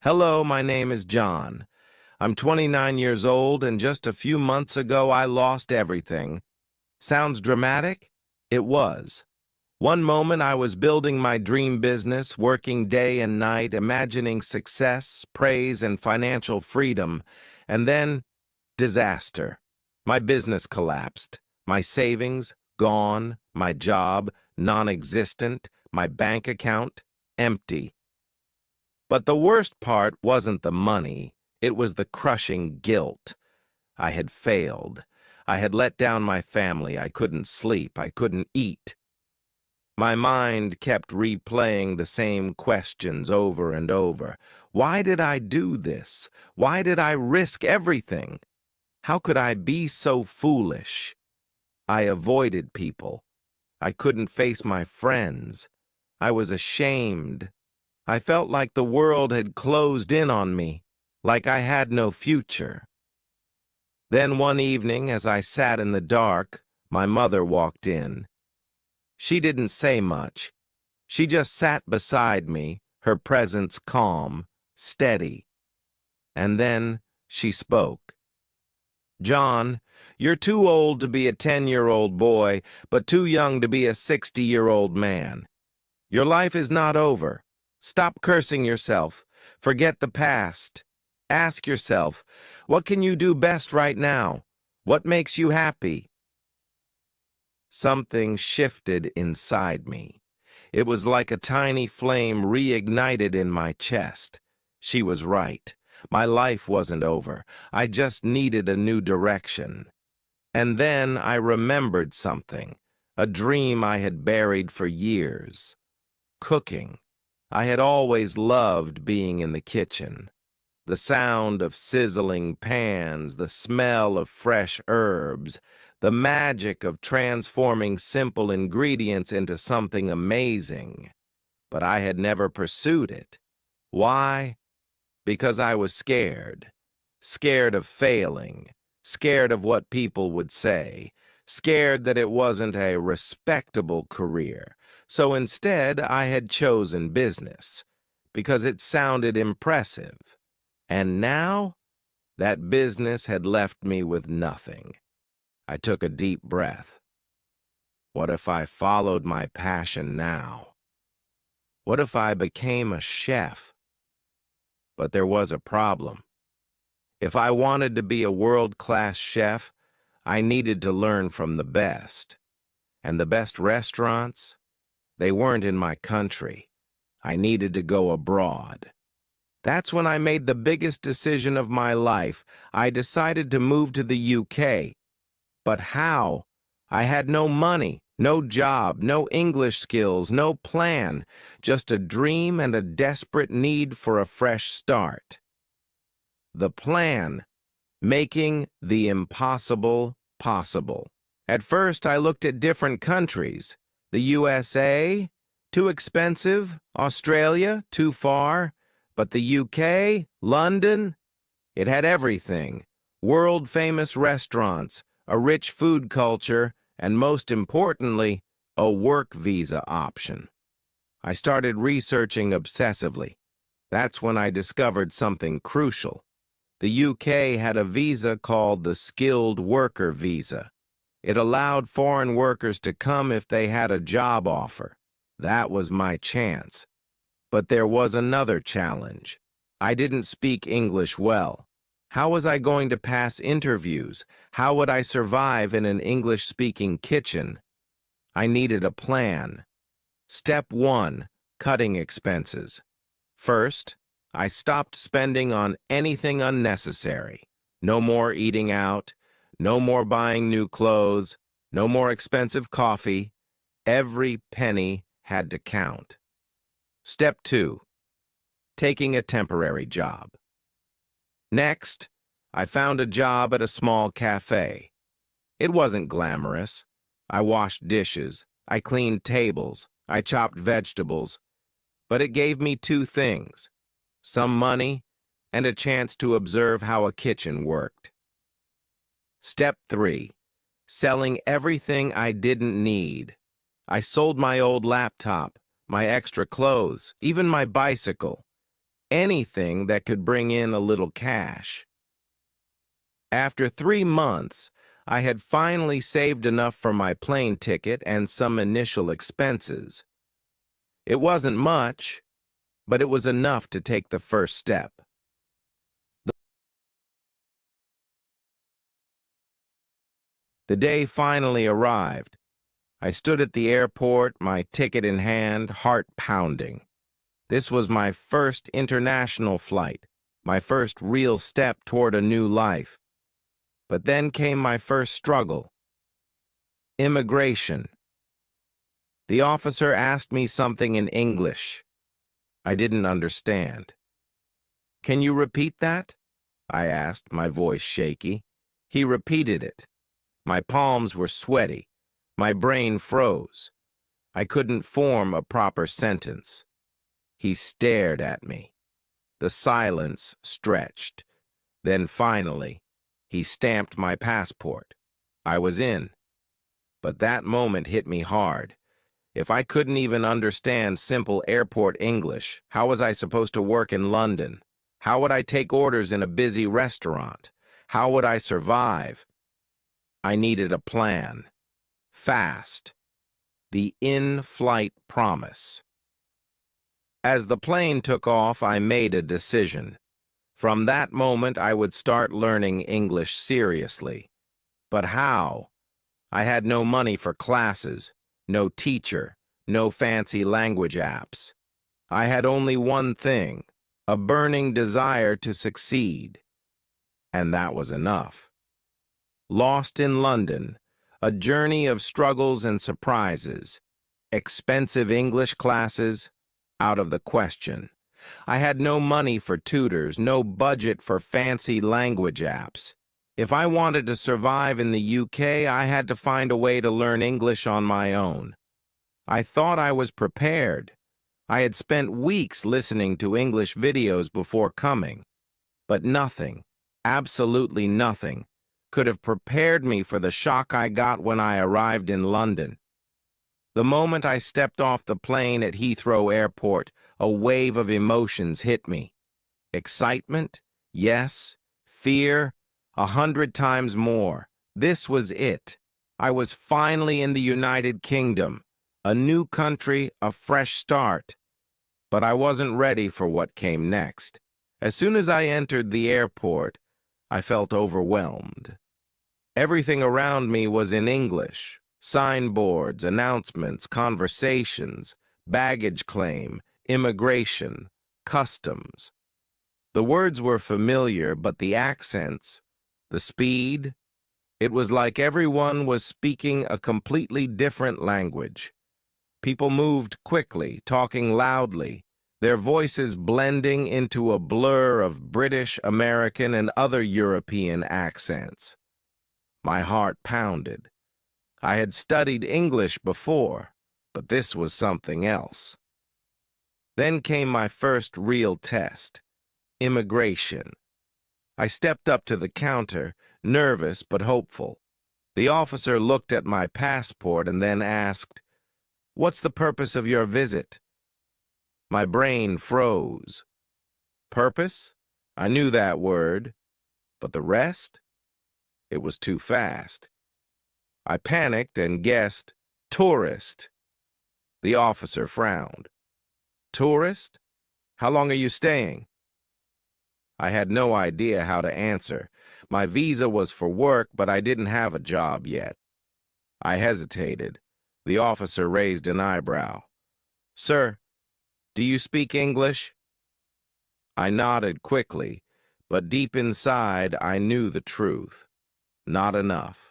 Hello, my name is John. I'm 29 years old, and just a few months ago I lost everything. Sounds dramatic? It was. One moment I was building my dream business, working day and night, imagining success, praise, and financial freedom, and then disaster. My business collapsed. My savings, gone. My job, non-existent. My bank account, empty. But the worst part wasn't the money. It was the crushing guilt. I had failed. I had let down my family. I couldn't sleep. I couldn't eat. My mind kept replaying the same questions over and over. Why did I do this? Why did I risk everything? How could I be so foolish? I avoided people. I couldn't face my friends. I was ashamed. I felt like the world had closed in on me, like I had no future. Then one evening, as I sat in the dark, my mother walked in. She didn't say much. She just sat beside me, her presence calm, steady. And then she spoke. "John, you're too old to be a 10-year-old boy, but too young to be a 60-year-old man. Your life is not over. Stop cursing yourself. Forget the past. Ask yourself, what can you do best right now? What makes you happy?" Something shifted inside me. It was like a tiny flame reignited in my chest. She was right. My life wasn't over. I just needed a new direction. And then I remembered something, a dream I had buried for years. Cooking. I had always loved being in the kitchen. The sound of sizzling pans, the smell of fresh herbs, the magic of transforming simple ingredients into something amazing. But I had never pursued it. Why? Because I was scared. Scared of failing. Scared of what people would say. Scared that it wasn't a respectable career. So instead, I had chosen business, because it sounded impressive. And now, that business had left me with nothing. I took a deep breath. What if I followed my passion now? What if I became a chef? But there was a problem. If I wanted to be a world-class chef, I needed to learn from the best. And the best restaurants? They weren't in my country. I needed to go abroad. That's when I made the biggest decision of my life. I decided to move to the UK. But how? I had no money, no job, no English skills, no plan, just a dream and a desperate need for a fresh start. The plan: making the impossible possible. At first, I looked at different countries. The USA? Too expensive. Australia? Too far. But the UK? London? It had everything. World-famous restaurants, a rich food culture, and most importantly, a work visa option. I started researching obsessively. That's when I discovered something crucial. The UK had a visa called the Skilled Worker Visa. It allowed foreign workers to come if they had a job offer. That was my chance. But there was another challenge. I didn't speak English well. How was I going to pass interviews? How would I survive in an English-speaking kitchen? I needed a plan. Step 1, cutting expenses. First, I stopped spending on anything unnecessary. No more eating out, no more buying new clothes, no more expensive coffee. Every penny had to count. Step 2, taking a temporary job. Next, I found a job at a small cafe. It wasn't glamorous. I washed dishes, I cleaned tables, I chopped vegetables. But it gave me two things: some money and a chance to observe how a kitchen worked. Step 3, selling everything I didn't need. I sold my old laptop, my extra clothes, even my bicycle. anything that could bring in a little cash. After 3 months, I had finally saved enough for my plane ticket and some initial expenses. It wasn't much, but it was enough to take the first step. The day finally arrived. I stood at the airport, my ticket in hand, heart pounding. This was my first international flight, my first real step toward a new life. But then came my first struggle. Immigration. The officer asked me something in English. I didn't understand. "Can you repeat that?" I asked, my voice shaky. He repeated it. My palms were sweaty. My brain froze. I couldn't form a proper sentence. He stared at me. The silence stretched. Then finally, he stamped my passport. I was in. But that moment hit me hard. If I couldn't even understand simple airport English, how was I supposed to work in London? How would I take orders in a busy restaurant? How would I survive? I needed a plan. Fast. The in-flight promise. As the plane took off, I made a decision. From that moment, I would start learning English seriously. But how? I had no money for classes, no teacher, no fancy language apps. I had only one thing, a burning desire to succeed. And that was enough. Lost in London, a journey of struggles and surprises. Expensive English classes, out of the question. I had no money for tutors, no budget for fancy language apps. If I wanted to survive in the UK, I had to find a way to learn English on my own. I thought I was prepared. I had spent weeks listening to English videos before coming. But nothing, absolutely nothing, could have prepared me for the shock I got when I arrived in London. The moment I stepped off the plane at Heathrow Airport, a wave of emotions hit me. Excitement, yes. Fear, 100 times more. This was it. I was finally in the United Kingdom, a new country, a fresh start. But I wasn't ready for what came next. As soon as I entered the airport, I felt overwhelmed. Everything around me was in English. Signboards, announcements, conversations, baggage claim, immigration, customs. The words were familiar, but the accents, the speed, it was like everyone was speaking a completely different language. People moved quickly, talking loudly, their voices blending into a blur of British, American, and other European accents. My heart pounded. I had studied English before, but this was something else. Then came my first real test, immigration. I stepped up to the counter, nervous but hopeful. The officer looked at my passport and then asked, "What's the purpose of your visit?" My brain froze. Purpose? I knew that word. But the rest? It was too fast. I panicked and guessed, "Tourist." The officer frowned. "Tourist? How long are you staying?" I had no idea how to answer. My visa was for work, but I didn't have a job yet. I hesitated. The officer raised an eyebrow. "Sir, do you speak English?" I nodded quickly, but deep inside I knew the truth. Not enough.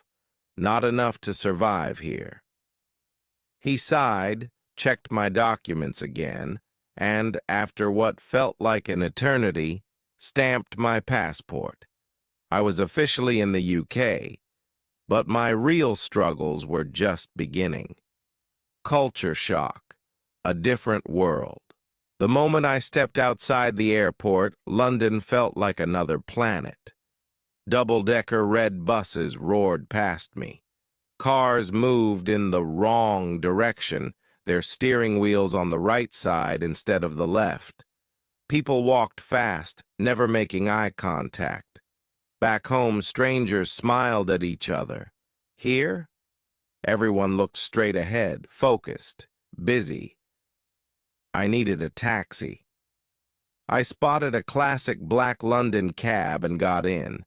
Not enough to survive here. He sighed, checked my documents again, and, after what felt like an eternity, stamped my passport. I was officially in the UK, but my real struggles were just beginning. Culture shock, a different world. The moment I stepped outside the airport, London felt like another planet. Double-decker red buses roared past me. Cars moved in the wrong direction, their steering wheels on the right side instead of the left. People walked fast, never making eye contact. Back home, strangers smiled at each other. Here, everyone looked straight ahead, focused, busy. I needed a taxi. I spotted a classic black London cab and got in.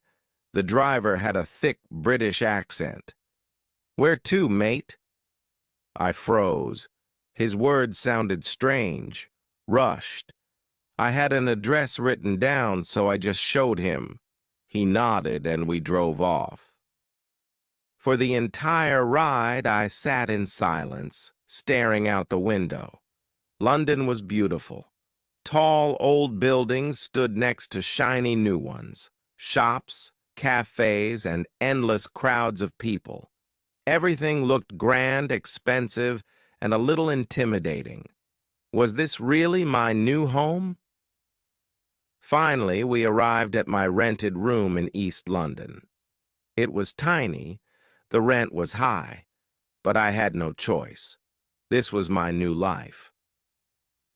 The driver had a thick British accent. "Where to, mate?" I froze. His words sounded strange, rushed. I had an address written down, so I just showed him. He nodded and we drove off. For the entire ride, I sat in silence, staring out the window. London was beautiful. Tall, old buildings stood next to shiny new ones. Shops, cafes, and endless crowds of people. Everything looked grand, expensive, and a little intimidating. Was this really my new home? Finally, we arrived at my rented room in East London. It was tiny, the rent was high, but I had no choice. This was my new life.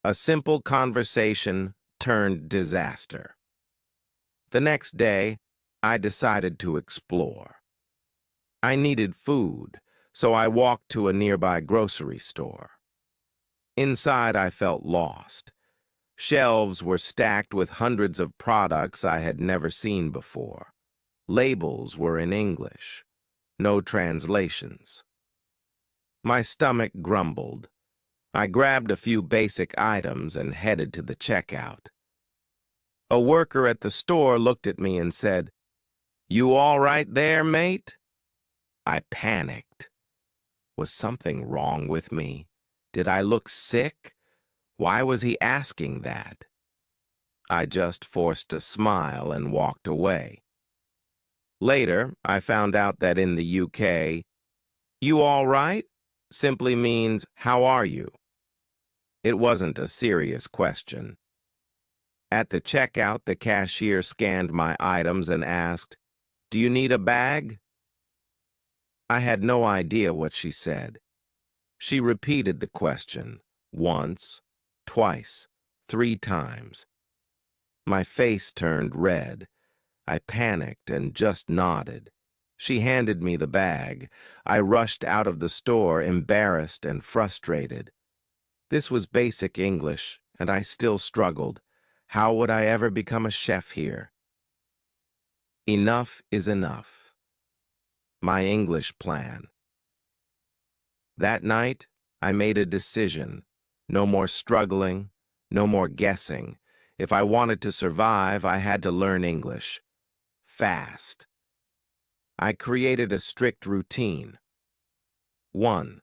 A simple conversation turned disaster. The next day, I decided to explore. I needed food, so I walked to a nearby grocery store. Inside, I felt lost. Shelves were stacked with hundreds of products I had never seen before. Labels were in English. No translations. My stomach grumbled. I grabbed a few basic items and headed to the checkout. A worker at the store looked at me and said, "You all right there, mate?" I panicked. Was something wrong with me? Did I look sick? Why was he asking that? I just forced a smile and walked away. Later, I found out that in the UK, "You all right?" simply means, "How are you?" It wasn't a serious question. At the checkout, the cashier scanned my items and asked, "Do you need a bag?" I had no idea what she said. She repeated the question, once, twice, 3 times. My face turned red. I panicked and just nodded. She handed me the bag. I rushed out of the store, embarrassed and frustrated. This was basic English, and I still struggled. How would I ever become a chef here? Enough is enough. My English plan. That night, I made a decision. No more struggling, no more guessing. If I wanted to survive, I had to learn English. Fast. I created a strict routine. 1.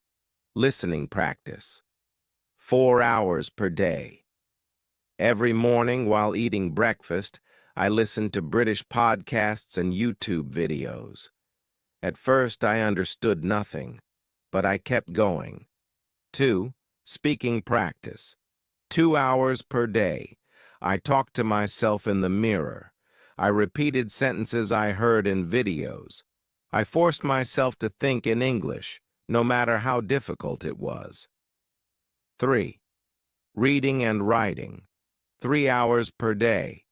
Listening practice. 4 hours per day. Every morning while eating breakfast, I listened to British podcasts and YouTube videos. At first, I understood nothing, but I kept going. 2. Speaking practice. 2 hours per day. I talked to myself in the mirror. I repeated sentences I heard in videos. I forced myself to think in English, no matter how difficult it was. 3. Reading and writing. 3 hours per day.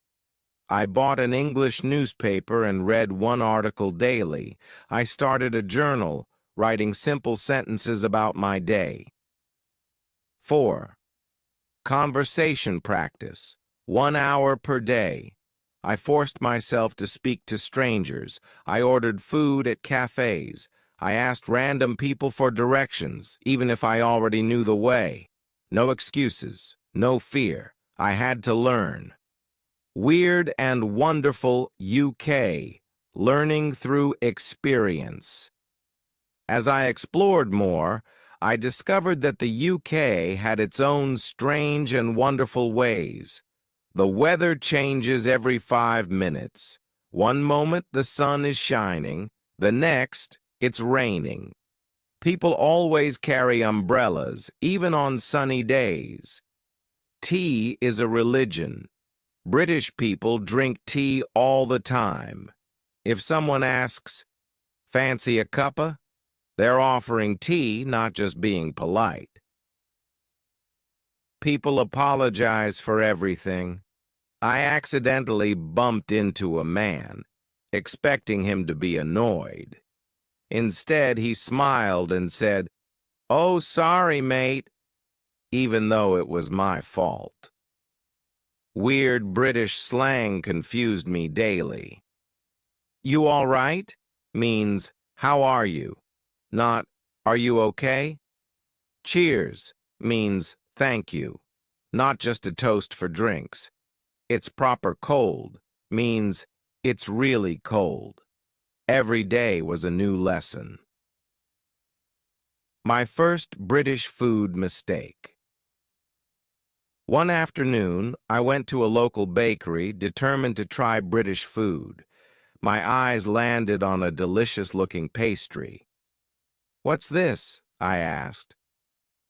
I bought an English newspaper and read 1 article daily. I started a journal, writing simple sentences about my day. 4. Conversation practice. 1 hour per day. I forced myself to speak to strangers. I ordered food at cafes. I asked random people for directions, even if I already knew the way. No excuses, no fear. I had to learn. Weird and Wonderful UK. Learning through experience. As I explored more, I discovered that the UK had its own strange and wonderful ways. The weather changes every 5 minutes. One moment the sun is shining, the next it's raining. People always carry umbrellas, even on sunny days. Tea is a religion. British people drink tea all the time. If someone asks, "Fancy a cuppa?" they're offering tea, not just being polite. People apologize for everything. I accidentally bumped into a man, expecting him to be annoyed. Instead, he smiled and said, "Oh, sorry, mate," even though it was my fault. Weird British slang confused me daily. "You all right?" means, "How are you?" not, "Are you okay?" Cheers means, "Thank you," not just a toast for drinks. It's proper cold means, "It's really cold." Every day was a new lesson. My first British food mistake. One afternoon, I went to a local bakery determined to try British food. My eyes landed on a delicious-looking pastry. "What's this?" I asked.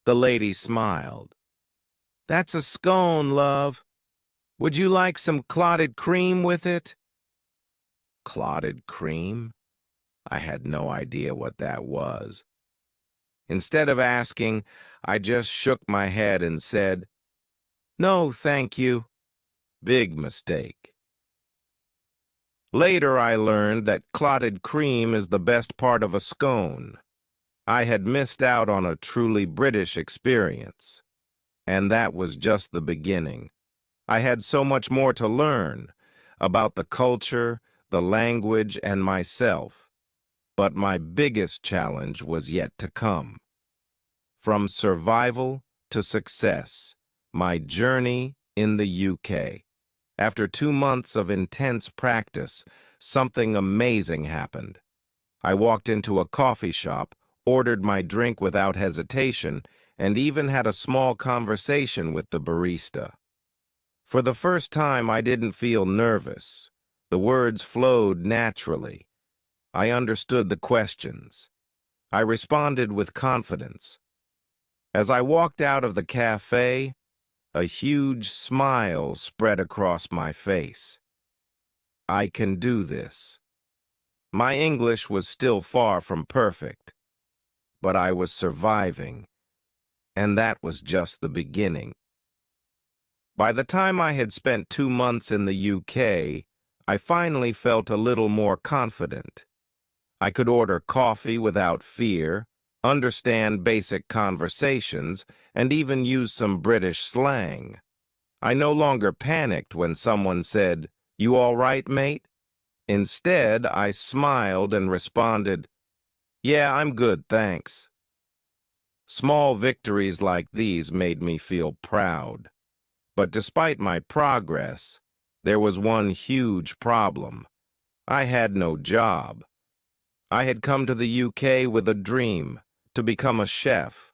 The lady smiled. "That's a scone, love. Would you like some clotted cream with it?" Clotted cream? I had no idea what that was. Instead of asking, I just shook my head and said, "No, thank you." Big mistake. Later I learned that clotted cream is the best part of a scone. I had missed out on a truly British experience. And that was just the beginning. I had so much more to learn about the culture, the language, and myself. But my biggest challenge was yet to come. From survival to success, my journey in the UK. After 2 months of intense practice, something amazing happened. I walked into a coffee shop, ordered my drink without hesitation, and even had a small conversation with the barista. For the first time, I didn't feel nervous. The words flowed naturally. I understood the questions. I responded with confidence. As I walked out of the cafe, a huge smile spread across my face. I can do this. My English was still far from perfect, but I was surviving, and that was just the beginning. By the time I had spent 2 months in the UK, I finally felt a little more confident. I could order coffee without fear, understand basic conversations, and even use some British slang. I no longer panicked when someone said, "You all right, mate?" Instead, I smiled and responded, "Yeah, I'm good, thanks." Small victories like these made me feel proud. But despite my progress, there was one huge problem. I had no job. I had come to the UK with a dream, to become a chef.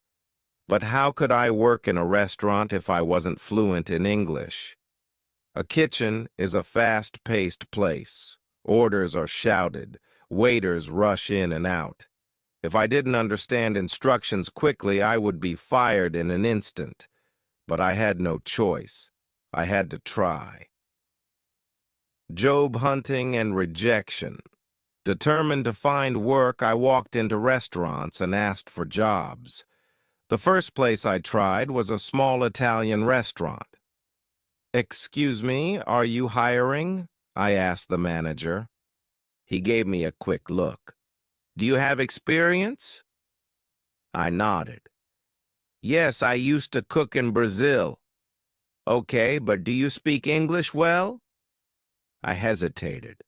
But how could I work in a restaurant if I wasn't fluent in English? A kitchen is a fast-paced place. Orders are shouted. Waiters rush in and out. If I didn't understand instructions quickly, I would be fired in an instant. But I had no choice. I had to try. Job hunting and rejection. Determined to find work, I walked into restaurants and asked for jobs. The first place I tried was a small Italian restaurant. "Excuse me, are you hiring?" I asked the manager. He gave me a quick look. "Do you have experience?" I nodded. "Yes, I used to cook in Brazil." "Okay, but do you speak English well?" I hesitated.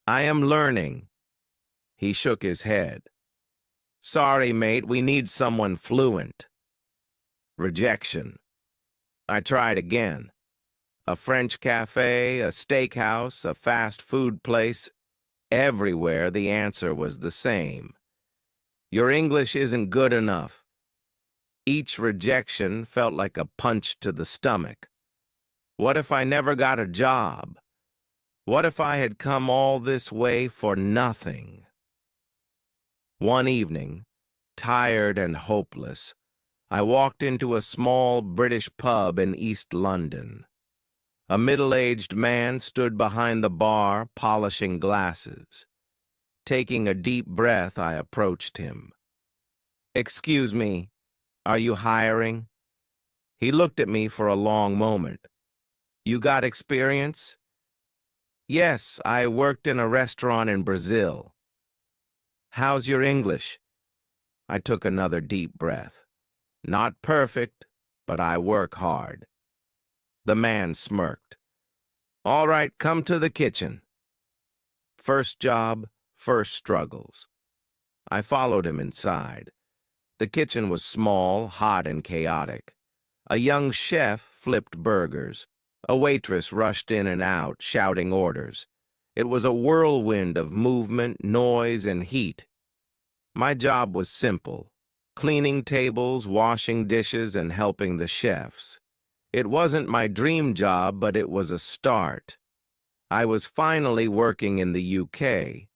I am learning." He shook his head. "Sorry, mate, we need someone fluent." Rejection. I tried again. A French cafe, a steakhouse, a fast food place. Everywhere the answer was the same. "Your English isn't good enough." Each rejection felt like a punch to the stomach. What if I never got a job? What if I had come all this way for nothing? One evening, tired and hopeless, I walked into a small British pub in East London. A middle-aged man stood behind the bar, polishing glasses. Taking a deep breath, I approached him. "Excuse me, are you hiring?" He looked at me for a long moment. You got experience? Yes, I worked in a restaurant in Brazil. How's your English? I took another deep breath. Not perfect, but I work hard. The man smirked. All right, come to the kitchen. First job, first struggles. I followed him inside. The kitchen was small, hot, and chaotic. A young chef flipped burgers. A waitress rushed in and out, shouting orders. It was a whirlwind of movement, noise, and heat. My job was simple: cleaning tables, washing dishes, and helping the chefs. It wasn't my dream job, but it was a start. I was finally working in the UK.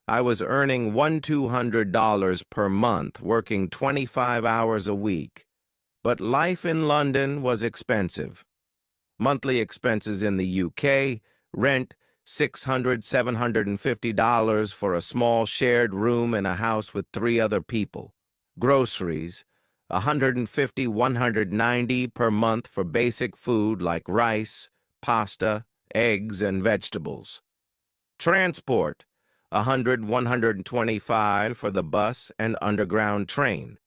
I was earning $200 per month, working 25 hours a week. But life in London was expensive. Monthly expenses in the UK: rent, $600–750 for a small shared room in a house with 3 other people. Groceries, $150–190 per month for basic food like rice, pasta, eggs, and vegetables. Transport, $100–125 for the bus and underground train.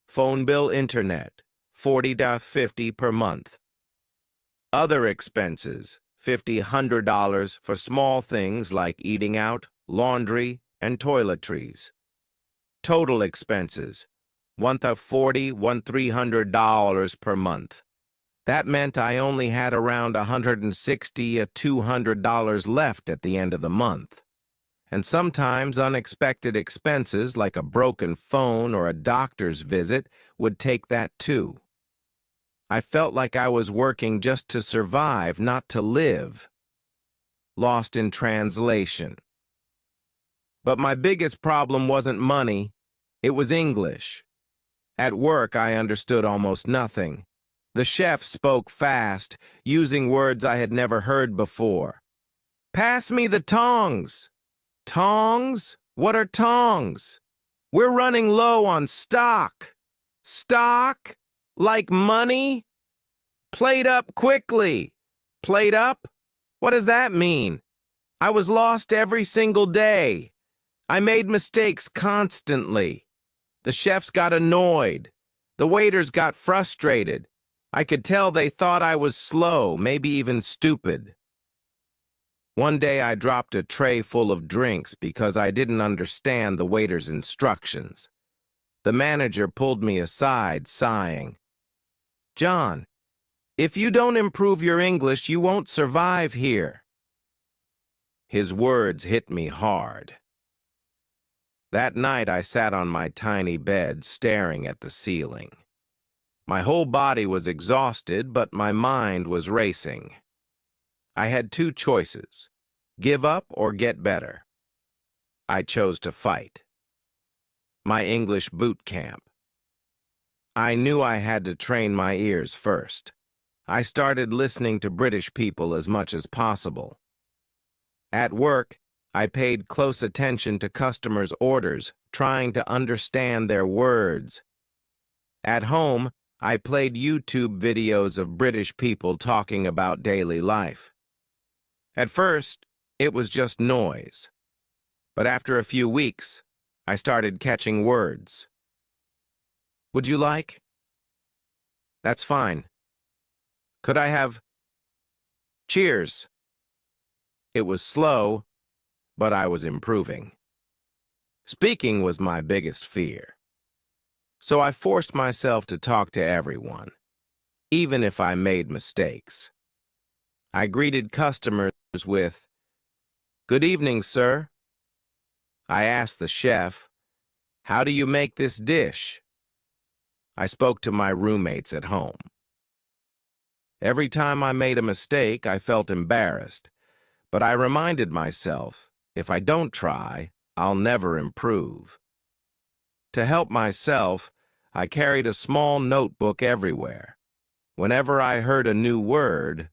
Phone bill, internet, $40–50 per month. Other expenses, $50–100 for small things like eating out, laundry, and toiletries. Total expenses, $140–300 per month. That meant I only had around $160–200 left at the end of the month. And sometimes unexpected expenses like a broken phone or a doctor's visit would take that too. I felt like I was working just to survive, not to live. Lost in translation. But my biggest problem wasn't money, it was English. At work, I understood almost nothing. The chef spoke fast, using words I had never heard before. Pass me the tongs. Tongs? What are tongs? We're running low on stock. Stock? Like money? Plate up quickly. Plate up? What does that mean? I was lost every single day. I made mistakes constantly. The chefs got annoyed. The waiters got frustrated. I could tell they thought I was slow, maybe even stupid. One day I dropped a tray full of drinks because I didn't understand the waiter's instructions. The manager pulled me aside, sighing. John, if you don't improve your English, you won't survive here. His words hit me hard. That night I sat on my tiny bed, staring at the ceiling. My whole body was exhausted, but my mind was racing. I had 2 choices: give up or get better. I chose to fight. My English boot camp. I knew I had to train my ears first. I started listening to British people as much as possible. At work, I paid close attention to customers' orders, trying to understand their words. At home, I played YouTube videos of British people talking about daily life. At first, it was just noise. But after a few weeks, I started catching words. Would you like? That's fine. Could I have? Cheers. It was slow, but I was improving. Speaking was my biggest fear. So I forced myself to talk to everyone, even if I made mistakes. I greeted customers with, "Good evening, sir." I asked the chef, "How do you make this dish?" I spoke to my roommates at home. Every time I made a mistake, I felt embarrassed, but I reminded myself, if I don't try, I'll never improve. To help myself, I carried a small notebook everywhere. Whenever I heard a new word,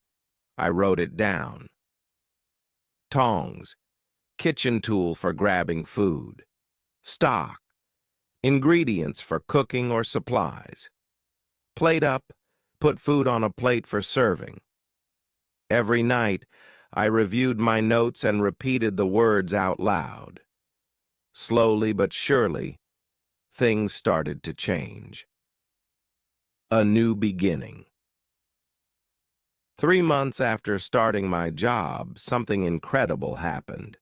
I wrote it down. Tongs, kitchen tool for grabbing food. Stock, ingredients for cooking or supplies. Plate up, put food on a plate for serving. Every night, I reviewed my notes and repeated the words out loud. Slowly but surely, things started to change. A new beginning. 3 months after starting my job, something incredible happened.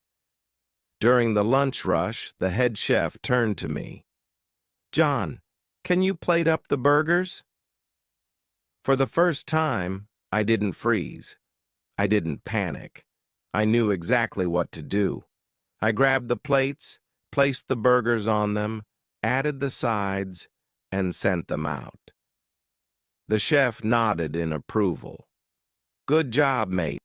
During the lunch rush, the head chef turned to me. "John, can you plate up the burgers?" For the first time, I didn't freeze. I didn't panic. I knew exactly what to do. I grabbed the plates, placed the burgers on them, added the sides, and sent them out. The chef nodded in approval. "Good job, mate."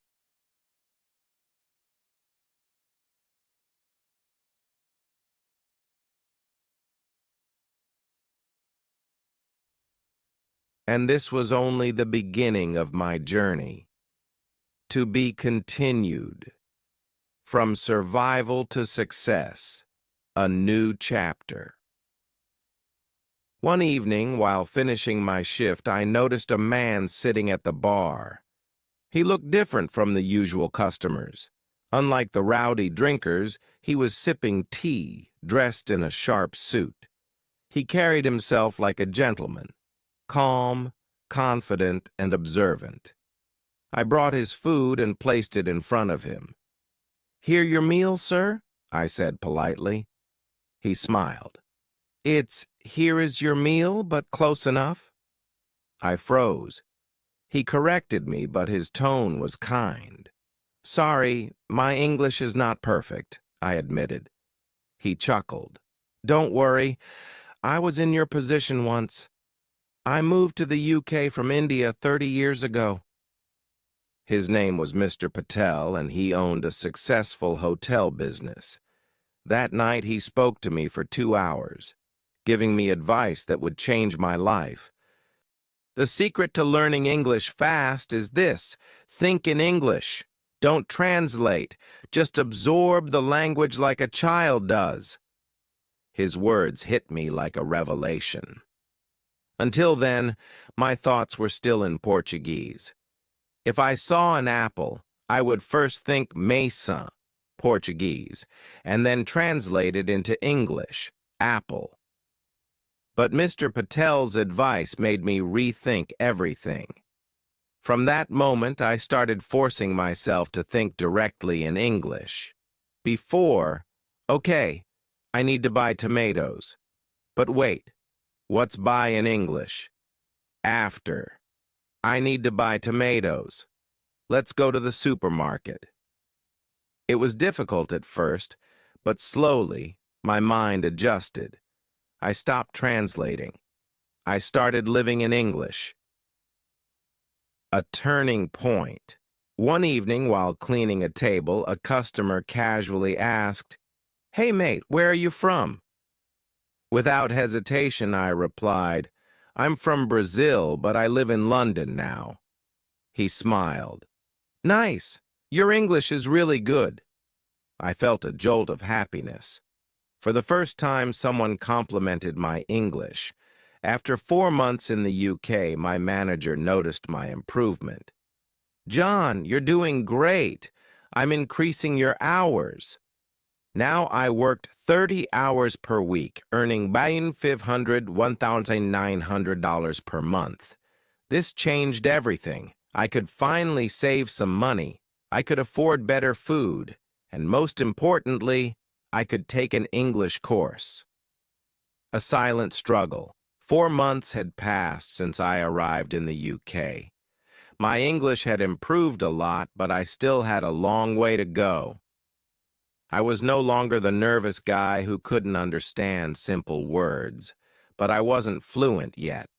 And this was only the beginning of my journey. To be continued. From survival to success. A new chapter. One evening, while finishing my shift, I noticed a man sitting at the bar. He looked different from the usual customers. Unlike the rowdy drinkers, he was sipping tea, dressed in a sharp suit. He carried himself like a gentleman, calm, confident, and observant. I brought his food and placed it in front of him. "Here your meal, sir?" I said politely. He smiled. "It's 'here is your meal,' but close enough." I froze. He corrected me, but his tone was kind. "Sorry, my English is not perfect," I admitted. He chuckled. "Don't worry, I was in your position once. I moved to the UK from India 30 years ago." His name was Mr. Patel, and he owned a successful hotel business. That night he spoke to me for 2 hours, giving me advice that would change my life. "The secret to learning English fast is this: think in English. Don't translate. Just absorb the language like a child does." His words hit me like a revelation. Until then, my thoughts were still in Portuguese. If I saw an apple, I would first think maçã, Portuguese, and then translate it into English, apple. But Mr. Patel's advice made me rethink everything. From that moment, I started forcing myself to think directly in English. Before, okay, I need to buy tomatoes. But wait, what's buy in English? After. I need to buy tomatoes. Let's go to the supermarket. It was difficult at first, but slowly my mind adjusted. I stopped translating. I started living in English. A turning point. One evening, while cleaning a table, a customer casually asked, "Hey mate, where are you from?" Without hesitation, I replied, "I'm from Brazil, but I live in London now." He smiled. "Nice. Your English is really good." I felt a jolt of happiness. For the first time, someone complimented my English. After 4 months in the UK, my manager noticed my improvement. "John, you're doing great. I'm increasing your hours." Now I worked 30 hours per week, earning $1,900 per month. This changed everything. I could finally save some money. I could afford better food. And most importantly, I could take an English course. A silent struggle. 4 months had passed since I arrived in the UK. My English had improved a lot, but I still had a long way to go. I was no longer the nervous guy who couldn't understand simple words, but I wasn't fluent yet.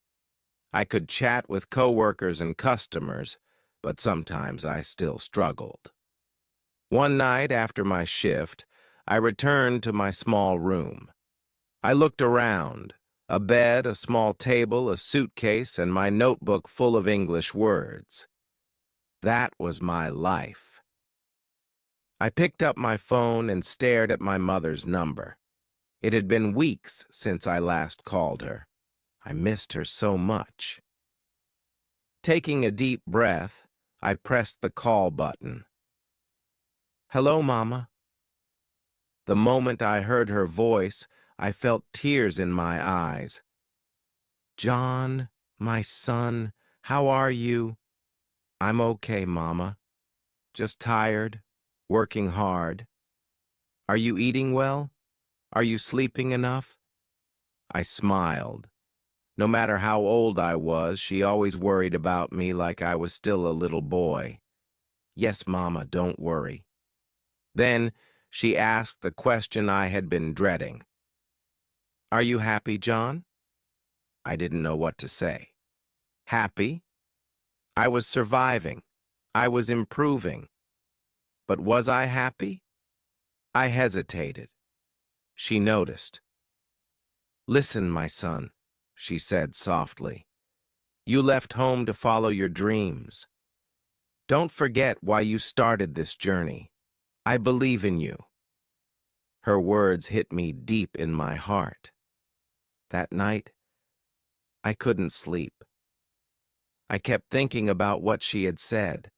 I could chat with coworkers and customers, but sometimes I still struggled. One night after my shift, I returned to my small room. I looked around: a bed, a small table, a suitcase, and my notebook full of English words. That was my life. I picked up my phone and stared at my mother's number. It had been weeks since I last called her. I missed her so much. Taking a deep breath, I pressed the call button. "Hello, Mama." The moment I heard her voice, I felt tears in my eyes. "John, my son, how are you?" "I'm okay, Mama. Just tired, working hard." "Are you eating well? Are you sleeping enough?" I smiled. No matter how old I was, she always worried about me like I was still a little boy. "Yes, Mama, don't worry." Then she asked the question I had been dreading. "Are you happy, John?" I didn't know what to say. Happy? I was surviving. I was improving. But was I happy? I hesitated. She noticed. "Listen, my son," she said softly. "You left home to follow your dreams. Don't forget why you started this journey. I believe in you." Her words hit me deep in my heart. That night, I couldn't sleep. I kept thinking about what she had said.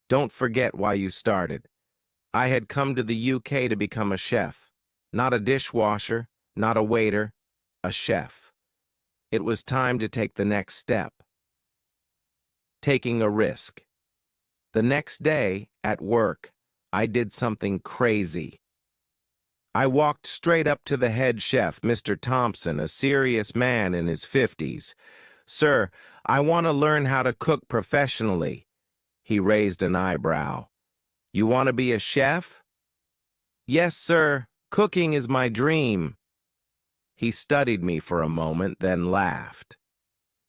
Don't forget why you started. I had come to the UK to become a chef. Not a dishwasher, not a waiter, a chef. It was time to take the next step. Taking a risk. The next day, at work, I did something crazy. I walked straight up to the head chef, Mr. Thompson, a serious man in his 50s. "Sir, I want to learn how to cook professionally." He raised an eyebrow. "You want to be a chef?" "Yes, sir. Cooking is my dream." He studied me for a moment, then laughed.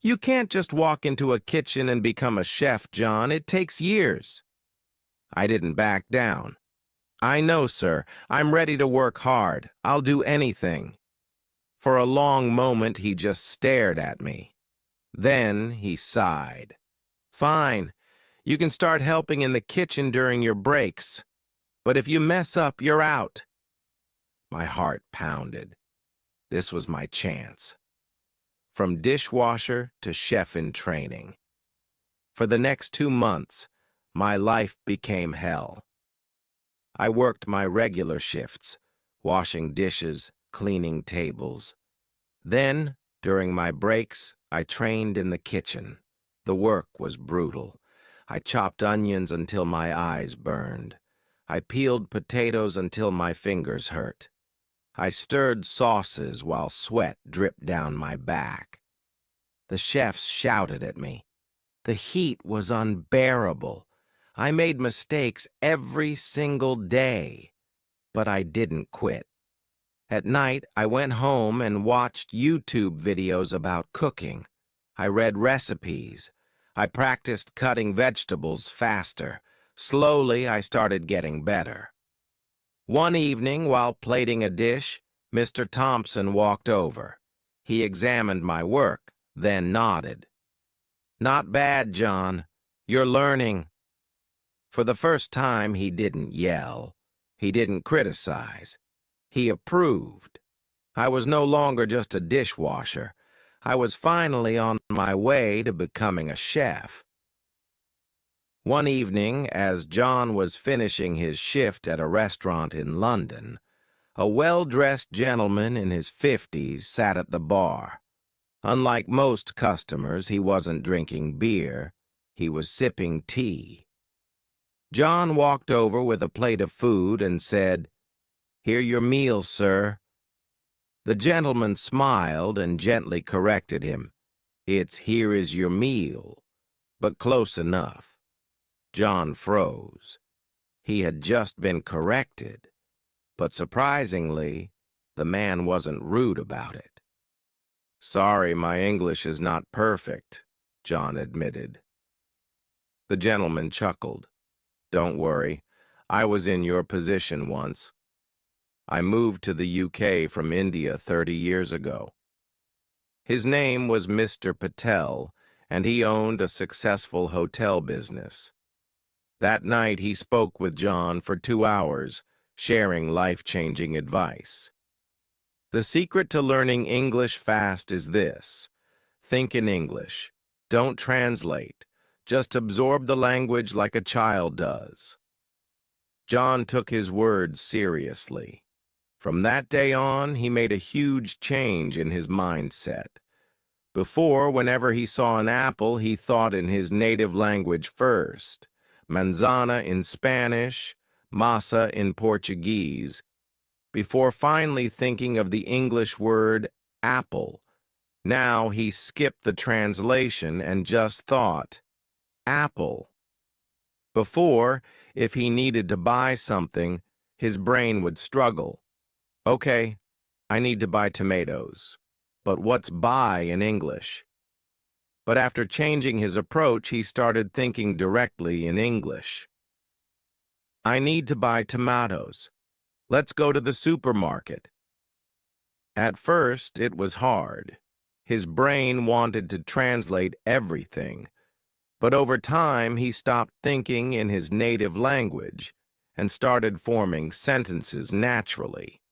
"You can't just walk into a kitchen and become a chef, John. It takes years." I didn't back down. "I know, sir. I'm ready to work hard. I'll do anything." For a long moment, he just stared at me. Then he sighed. "Fine. You can start helping in the kitchen during your breaks. But if you mess up, you're out." My heart pounded. This was my chance. From dishwasher to chef in training. For the next 2 months, my life became hell. I worked my regular shifts, washing dishes, cleaning tables. Then, during my breaks, I trained in the kitchen. The work was brutal. I chopped onions until my eyes burned. I peeled potatoes until my fingers hurt. I stirred sauces while sweat dripped down my back. The chefs shouted at me. The heat was unbearable. I made mistakes every single day, but I didn't quit. At night, I went home and watched YouTube videos about cooking. I read recipes. I practiced cutting vegetables faster. Slowly, I started getting better. One evening, while plating a dish, Mr. Thompson walked over. He examined my work, then nodded. "Not bad, John. You're learning." For the first time, he didn't yell. He didn't criticize. He approved. I was no longer just a dishwasher. I was finally on my way to becoming a chef. One evening, as John was finishing his shift at a restaurant in London, a well-dressed gentleman in his 50s sat at the bar. Unlike most customers, he wasn't drinking beer. He was sipping tea. John walked over with a plate of food and said, "Here your meal, sir." The gentleman smiled and gently corrected him. "It's here is your meal," but close enough. John froze. He had just been corrected, but surprisingly, the man wasn't rude about it. "Sorry, my English is not perfect," John admitted. The gentleman chuckled. "Don't worry, I was in your position once. I moved to the UK from India 30 years ago." His name was Mr. Patel, and he owned a successful hotel business. That night he spoke with John for 2 hours, sharing life-changing advice. The secret to learning English fast is this: think in English. Don't translate. Just absorb the language like a child does. John took his words seriously. From that day on, he made a huge change in his mindset. Before, whenever he saw an apple, he thought in his native language first. Manzana in Spanish, massa in Portuguese, before finally thinking of the English word apple. Now he skipped the translation and just thought, apple. Before, if he needed to buy something, his brain would struggle. Okay, I need to buy tomatoes. But what's buy in English? But after changing his approach, he started thinking directly in English. I need to buy tomatoes. Let's go to the supermarket. At first, it was hard. His brain wanted to translate everything. But over time, he stopped thinking in his native language and started forming sentences naturally.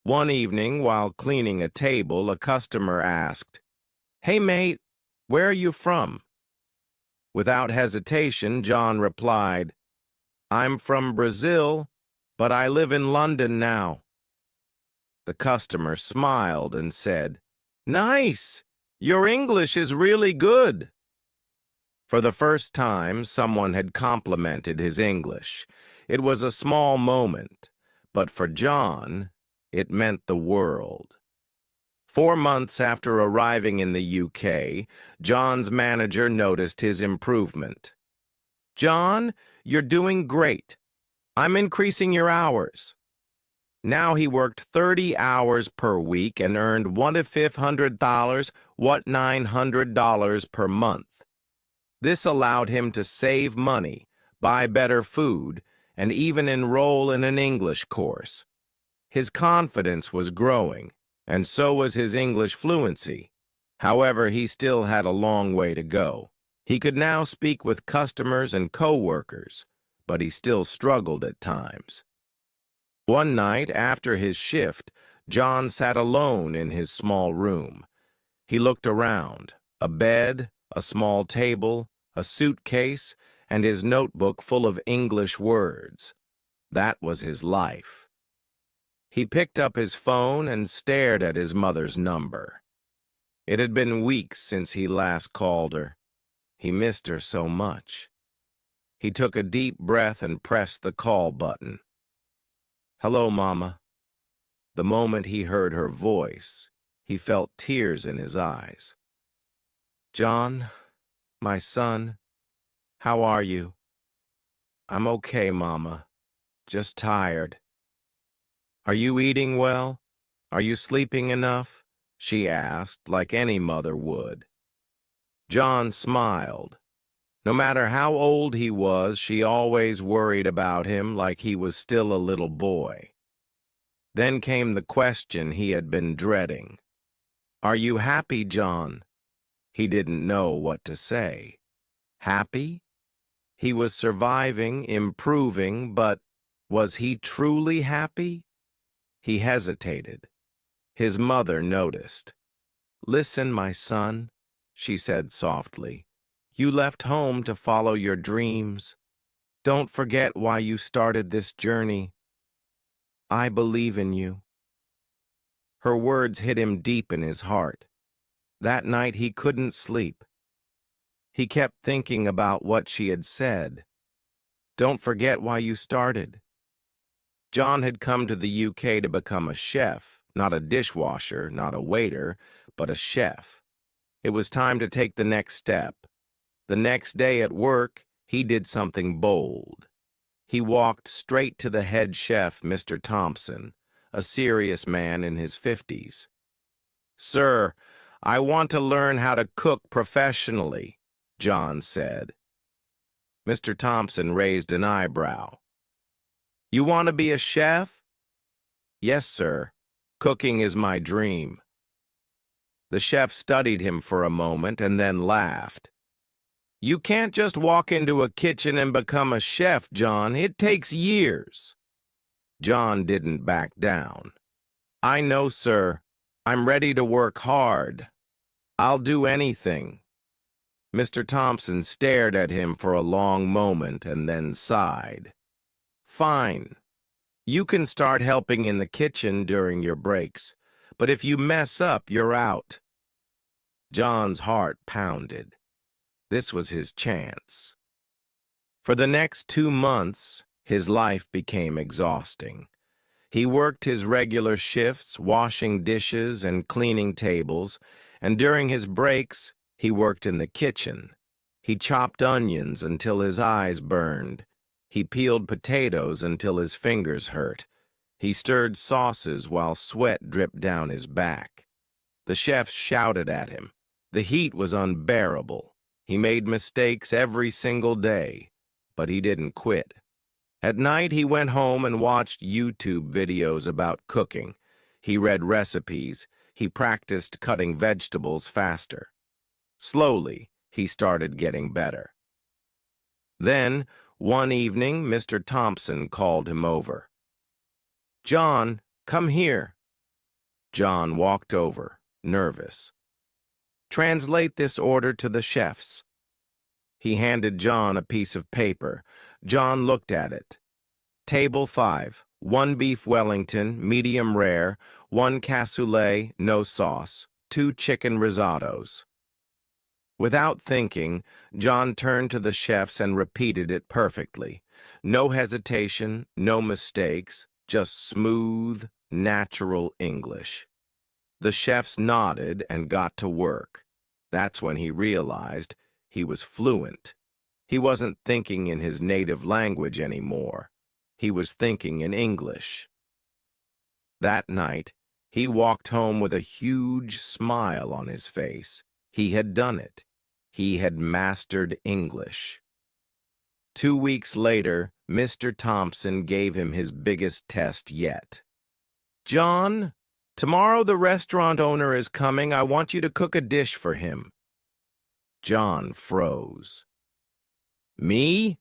One evening, while cleaning a table, a customer asked, "Hey, mate, where are you from?" Without hesitation, John replied, "I'm from Brazil, but I live in London now." The customer smiled and said, "Nice! Your English is really good." For the first time, someone had complimented his English. It was a small moment, but for John, it meant the world. 4 months after arriving in the UK, John's manager noticed his improvement. "John, you're doing great. I'm increasing your hours." Now he worked 30 hours per week and earned $1,500, $900 per month. This allowed him to save money, buy better food, and even enroll in an English course. His confidence was growing, and so was his English fluency. However, he still had a long way to go. He could now speak with customers and co-workers, but he still struggled at times. One night, after his shift, John sat alone in his small room. He looked around, a bed, a small table, a suitcase, and his notebook full of English words. That was his life. He picked up his phone and stared at his mother's number. It had been weeks since he last called her. He missed her so much. He took a deep breath and pressed the call button. "Hello, Mama." The moment he heard her voice, he felt tears in his eyes. "John, my son, how are you?" "I'm okay, Mama. Just tired." "Are you eating well? Are you sleeping enough?" she asked, like any mother would. John smiled. No matter how old he was, she always worried about him like he was still a little boy. Then came the question he had been dreading. "Are you happy, John?" He didn't know what to say. Happy? He was surviving, improving, but was he truly happy? He hesitated. His mother noticed. "Listen, my son," she said softly. "You left home to follow your dreams. Don't forget why you started this journey. I believe in you." Her words hit him deep in his heart. That night he couldn't sleep. He kept thinking about what she had said. Don't forget why you started. John had come to the UK to become a chef, not a dishwasher, not a waiter, but a chef. It was time to take the next step. The next day at work, he did something bold. He walked straight to the head chef, Mr. Thompson, a serious man in his 50s. "Sir, I want to learn how to cook professionally," John said. Mr. Thompson raised an eyebrow. "You want to be a chef?" "Yes, sir. Cooking is my dream." The chef studied him for a moment and then laughed. "You can't just walk into a kitchen and become a chef, John. It takes years." John didn't back down. "I know, sir. I'm ready to work hard. I'll do anything." Mr. Thompson stared at him for a long moment and then sighed. Fine. You can start helping in the kitchen during your breaks, but if you mess up, you're out. John's heart pounded. This was his chance. For the next 2 months, his life became exhausting. He worked his regular shifts, washing dishes and cleaning tables, and during his breaks, he worked in the kitchen. He chopped onions until his eyes burned. He peeled potatoes until his fingers hurt. He stirred sauces while sweat dripped down his back. The chefs shouted at him. The heat was unbearable. He made mistakes every single day, but he didn't quit. At night, he went home and watched YouTube videos about cooking. He read recipes. He practiced cutting vegetables faster. Slowly, he started getting better. Then, one evening, Mr. Thompson called him over. "John, come here." John walked over, nervous. "Translate this order to the chefs." He handed John a piece of paper. John looked at it. Table 5, 1 beef Wellington, medium rare, 1 cassoulet, no sauce, 2 chicken risottos. Without thinking, John turned to the chefs and repeated it perfectly. No hesitation, no mistakes, just smooth, natural English. The chefs nodded and got to work. That's when he realized he was fluent. He wasn't thinking in his native language anymore. He was thinking in English. That night, he walked home with a huge smile on his face. He had done it. He had mastered English. 2 weeks later, Mr. Thompson gave him his biggest test yet. "John, tomorrow the restaurant owner is coming. I want you to cook a dish for him." John froze. "Me?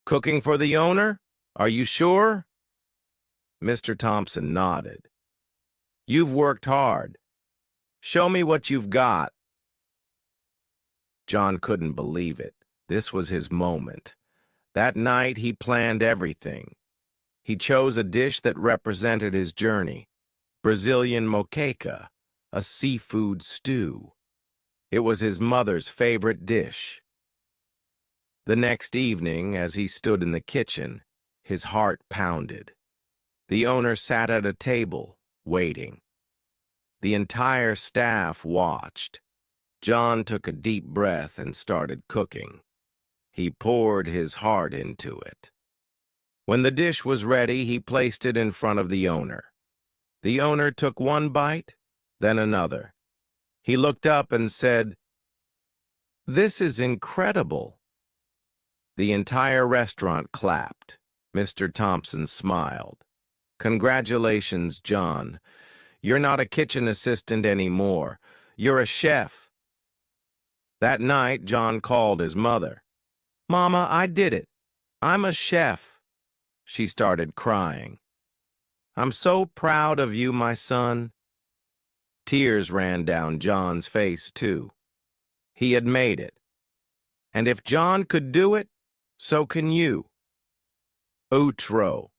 Cooking for the owner? Are you sure?" Mr. Thompson nodded. "You've worked hard. Show me what you've got." John couldn't believe it. This was his moment. That night, he planned everything. He chose a dish that represented his journey, Brazilian moqueca, a seafood stew. It was his mother's favorite dish. The next evening, as he stood in the kitchen, his heart pounded. The owner sat at a table, waiting. The entire staff watched. John took a deep breath and started cooking. He poured his heart into it. When the dish was ready, he placed it in front of the owner. The owner took one bite, then another. He looked up and said, "This is incredible." The entire restaurant clapped. Mr. Thompson smiled. "Congratulations, John. You're not a kitchen assistant anymore. You're a chef." That night, John called his mother. "Mama, I did it. I'm a chef." She started crying. "I'm so proud of you, my son." Tears ran down John's face, too. He had made it. And if John could do it, so can you. Outro.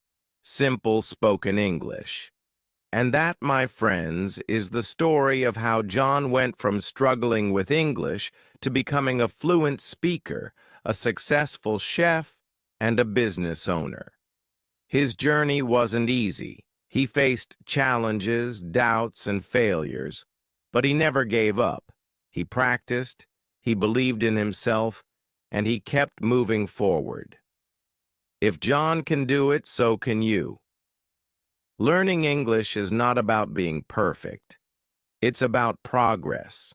Simple spoken English. And that, my friends, is the story of how John went from struggling with English to becoming a fluent speaker, a successful chef, and a business owner. His journey wasn't easy. He faced challenges, doubts, and failures, but he never gave up. He practiced, he believed in himself, and he kept moving forward. If John can do it, so can you. Learning English is not about being perfect. It's about progress.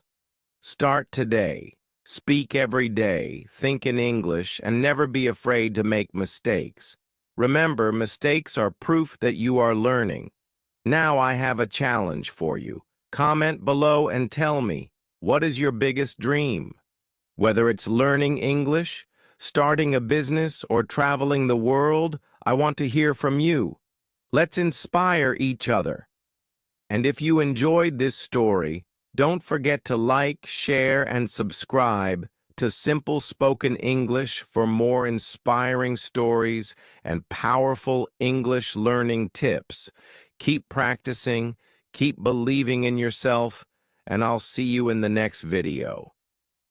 Start today. Speak every day, think in English, and never be afraid to make mistakes. Remember, mistakes are proof that you are learning. Now I have a challenge for you. Comment below and tell me, what is your biggest dream? Whether it's learning English, starting a business, or traveling the world, I want to hear from you. Let's inspire each other. And if you enjoyed this story, don't forget to like, share, and subscribe to Simple Spoken English for more inspiring stories and powerful English learning tips. Keep practicing, keep believing in yourself, and I'll see you in the next video.